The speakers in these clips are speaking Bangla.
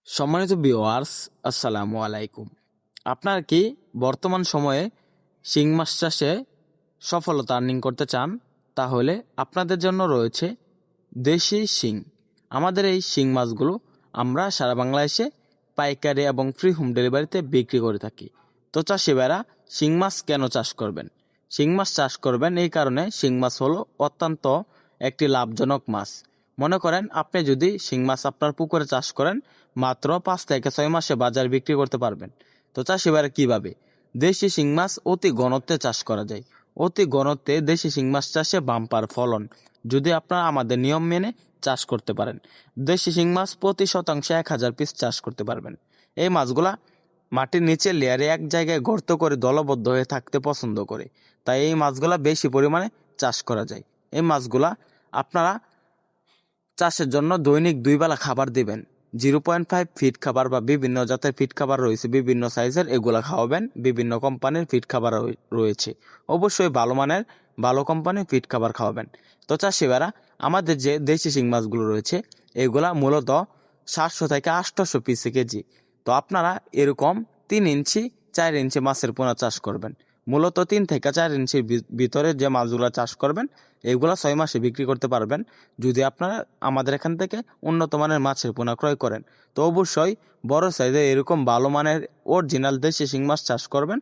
সম্মানিত ভিউয়ার্স, আসসালামু আলাইকুম। আপনার কি বর্তমান সময়ে শিং মাছ চাষে সফলতা আর্নিং করতে চান? তাহলে আপনাদের জন্য রয়েছে দেশি শিং। আমাদের এই শিং মাছগুলো আমরা সারা বাংলাদেশে পাইকারি এবং ফ্রি হোম ডেলিভারিতে বিক্রি করে থাকি। তো চাষি ভাইরা শিং মাছ কেন চাষ করবেন? শিং মাছ চাষ করবেন এই কারণে, শিং মাছ হলো অত্যন্ত একটি লাভজনক মাছ। মনে করেন আপনি যদি শিং মাছ আপনার পুকুরে চাষ করেন, মাত্র 5 থেকে 6 মাসে বাজারে বিক্রি করতে পারবেন। তো চাষি ভাইরা কীভাবে? দেশি শিং মাছ অতি ঘনত্বে চাষ করা যায়। অতি ঘনত্বে দেশি শিং মাছ চাষে বাম্পার ফলন, যদি আপনারা আমাদের নিয়ম মেনে চাষ করতে পারেন। দেশি শিং মাছ প্রতি শতাংশে 1000 পিস চাষ করতে পারবেন। এই মাছগুলা মাটির নিচে লেয়ারে এক জায়গায় গর্ত করে দলবদ্ধ হয়ে থাকতে পছন্দ করে, তাই এই মাছগুলা বেশি পরিমাণে চাষ করা যায়। এই মাছগুলা আপনারা চাষের জন্য দৈনিক 2 বেলা খাবার দিবেন। 0.5 ফিট খাবার বা বিভিন্ন জাতের ফিট খাবার রয়েছে, বিভিন্ন সাইজের, এগুলা খাওয়াবেন। বিভিন্ন কোম্পানির ফিট খাবার রয়েছে, অবশ্যই ভালো মানের ভালো কোম্পানির ফিট খাবার খাওয়াবেন। তো চাষিবারা, আমাদের যে দেশি শিং মাছগুলো রয়েছে এগুলা মূলত 700 থেকে 800 পিসে কেজি। তো আপনারা এরকম 3 ইঞ্চি 4 ইঞ্চি মাছের পোনা চাষ করবেন। মূলত 3 থেকে 4 ইঞ্চির ভিতরে যে মাছগুলো চাষ করবেন এগুলো 6 মাসে বিক্রি করতে পারবেন, যদি আপনারা আমাদের এখান থেকে উন্নত মানের মাছের পোনা ক্রয় করেন। তো অবশ্যই বড় সাইজে এরকম ভালো মানের অরিজিনাল দেশি শিং মাছ চাষ করবেন,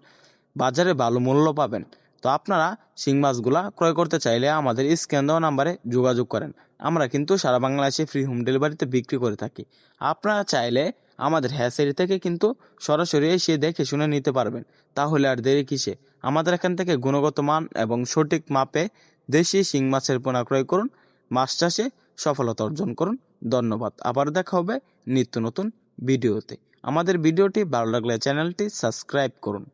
বাজারে ভালো মূল্য পাবেন। তো আপনারা শিং মাছগুলা ক্রয় করতে চাইলে আমাদের স্ক্যান দেওয়া নাম্বারে যোগাযোগ করেন। আমরা কিন্তু সারা বাংলাদেশে ফ্রি হোম ডেলিভারিতে বিক্রি করে থাকি। আপনারা চাইলে আমাদের হ্যাচারি থেকে কিন্তু সরাসরি এসে দেখে শুনে নিতে পারবেন। তাহলে আর দেরি কিসে? আমাদের এখান থেকে গুণগত মান এবং সঠিক মাপে দেশি শিং মাছের পোনা ক্রয় করুন, মাছ চাষে সফলতা অর্জন করুন। ধন্যবাদ। আবার দেখা হবে নিত্য নতুন ভিডিওতে। আমাদের ভিডিওটি ভালো লাগলে চ্যানেলটি সাবস্ক্রাইব করুন।